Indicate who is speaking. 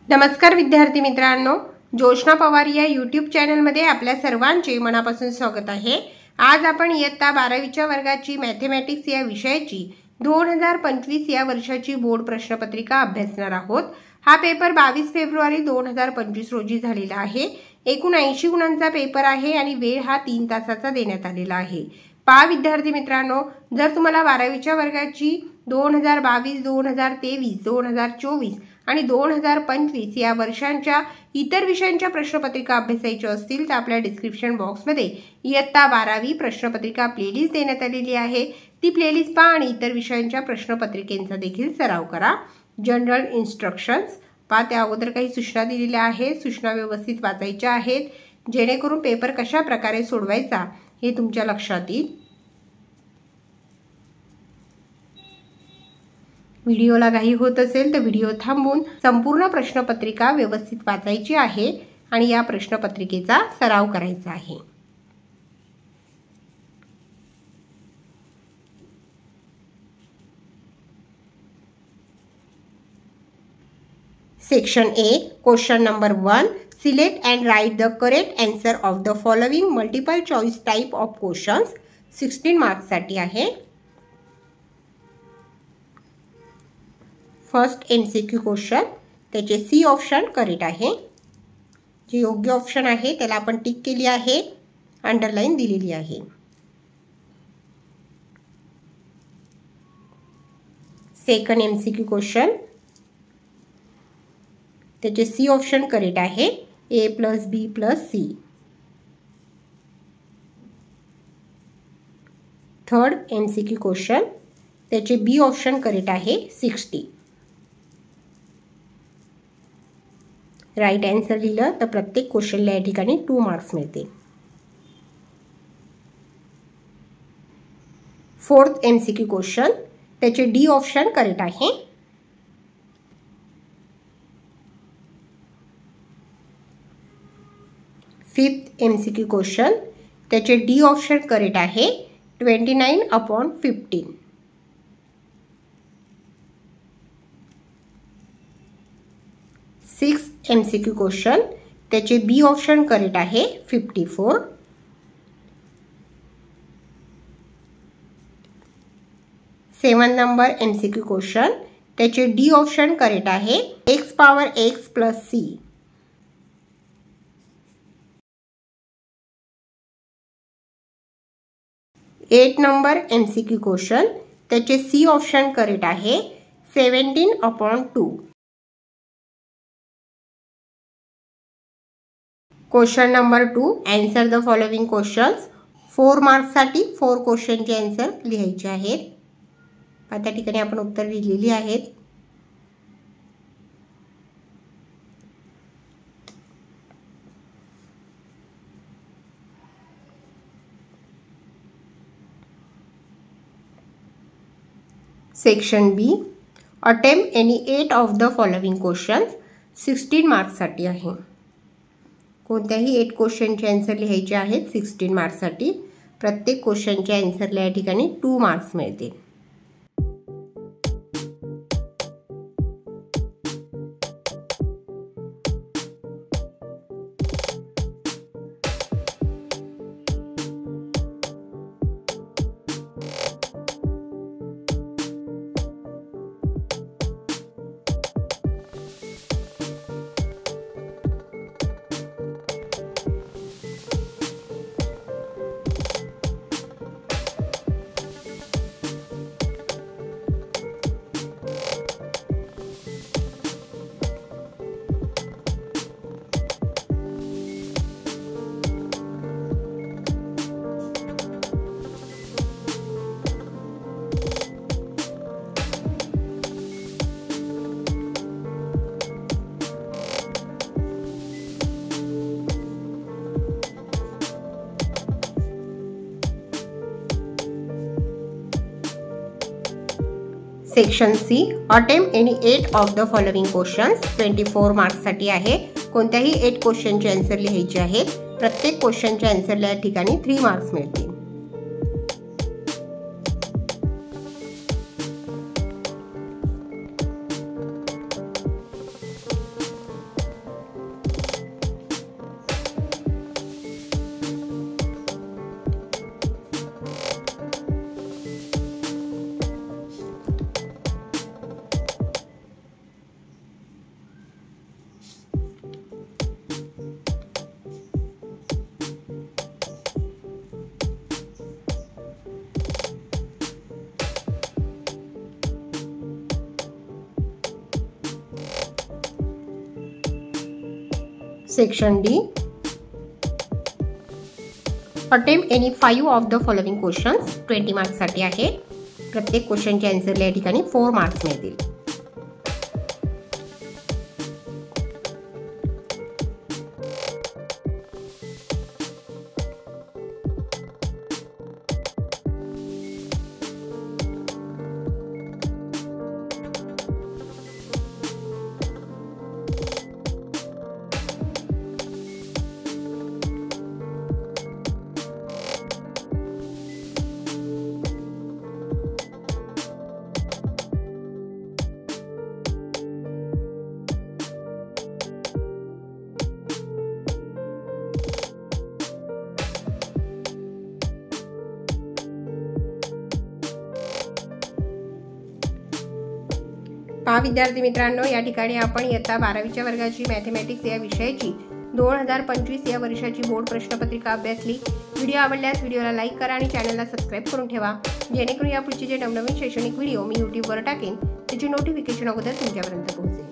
Speaker 1: नमस्कार विद्यार्थी मित्रांनो, जोशना पवार या यूट्यूब चॅनलमध्ये आपल्या सर्वांचे मनापासून स्वागत आहे। आज आपण इयत्ता 12वीच्या वर्गाची मॅथमॅटिक्स या विषयाची 2025 या वर्षाची बोर्ड प्रश्नपत्रिका अभ्यासणार आहोत। हा पेपर 22 फेब्रुवारी 2025 रोजी झालेला आहे। एकूण 80 गुणांचा पेपर आहे आणि वेळ हा 3 तासाचा देण्यात आलेला आहे। पहा विद्यार्थी मित्रांनो, जर तुम्हाला 12वीच्या वर्गाची 2022, 2023, 2024 आणि 2025 या वर्षांच्या इतर विषयांच्या प्रश्नपत्रिका अभ्यासायच्या असतील तर आपल्या डिस्क्रिप्शन बॉक्समध्ये इयत्ता 12वी प्रश्नपत्रिका प्लेलिस्ट देण्यात आलेली आहे। ती प्लेलिस्ट पहा आणि इतर विषयांच्या प्रश्नपत्रिकेंचा देखील सराव करा। जनरल इन्स्ट्रक्शन्स पहा, त्या अगोदर काही सूचना दिलेल्या आहेत। सूचना व्यवस्थित वाचायच्या आहेत जेणेकरून पेपर कशा प्रकारे सोडवायचा हे तुमच्या लक्षात येईल। व्हिडिओला काही होत असेल तर व्हिडिओ थांबवून संपूर्ण प्रश्नपत्रिका व्यवस्थित वाचायची आहे आणि या प्रश्नपत्रिकेचा सराव करायचा आहे। Section A, question number 1. Select and write the correct answer of the following multiple choice type of questions. 16 marks साठी आहे। फर्स्ट MCQ क्वेश्चन, त्याचे सी ऑप्शन करेक्ट आहे। जे योग्य ऑप्शन आहे त्याला आपण टिक केली आहे, अंडरलाइन दिलेली आहे। सेकंड MCQ क्वेश्चन, त्याचे सी ऑप्शन करेक्ट आहे, A + B + C। Third MCQ question, त्याचे बी ऑप्शन करेक्ट आहे, 60। राईट आन्सर लिहिलं तर प्रत्येक क्वेश्चनला या ठिकाणी 2 मार्क्स मिळतील। फोर्थ MCQ क्वेश्चन, त्याचे डी ऑप्शन करेक्ट आहे। फिफ्थ MCQ क्वेश्चन, त्याचे डी ऑप्शन करेक्ट आहे, 29/15। सिक्स्थ MCQ क्वेश्चन, त्याचे बी ऑप्शन करेक्ट आहे, 54। सेवन नंबर MCQ क्वेश्चन, त्याचे डी ऑप्शन करेक्ट आहे, x⁻x + c। 8 number MCQ question, त्याचे सी ऑप्शन करेक्ट आहे, 17/2। Question number 2, answer the following questions. 4 marks साठी 4 क्वेश्चनचे answer लिहायचे आहेत। त्या ठिकाणी आपण उत्तर लिहिलेली आहेत। Section B, attempt any 8 of the following questions. 16 marks साठी आहे। कोणत्याही 8 क्वेश्चनचे आन्सर लिहायचे आहेत 16 मार्क्स साठी। प्रत्येक क्वेश्चनच्या आन्सरला या ठिकाणी 2 मार्क्स मिळतील। Section C, attempt any 8 of the following questions. 24 marks साठी आहे। कोणत्याही 8 क्वेश्चनचे आन्सर लिहायचे आहेत। प्रत्येक क्वेश्चनच्या आन्सरला या ठिकाणी 3 मार्क्स मिळतील। Section D, attempt any 5 of the following questions 20 मार्क्ससाठी आहे। प्रत्येक क्वेश्चनचे आन्सरला या ठिकाणी 4 मार्क्स मिळतील। विद्यार्थी मित्रांनो, या ठिकाणी आपण इयत्ता 12वीच्या वर्गाची मॅथेमॅटिक्स या विषयाची 2025 या वर्षाची बोर्ड प्रश्नपत्रिका अभ्यासली। व्हिडिओ आवडल्यास व्हिडिओला लाईक करा आणि चॅनलला सबस्क्राईब करून ठेवा, जेणेकरून यापुढचे जे नवनवीन शैक्षणिक व्हिडिओ मी यूट्यूबवर टाकेन त्याची नोटिफिकेशन अगोदर तुमच्यापर्यंत पोहोचेल।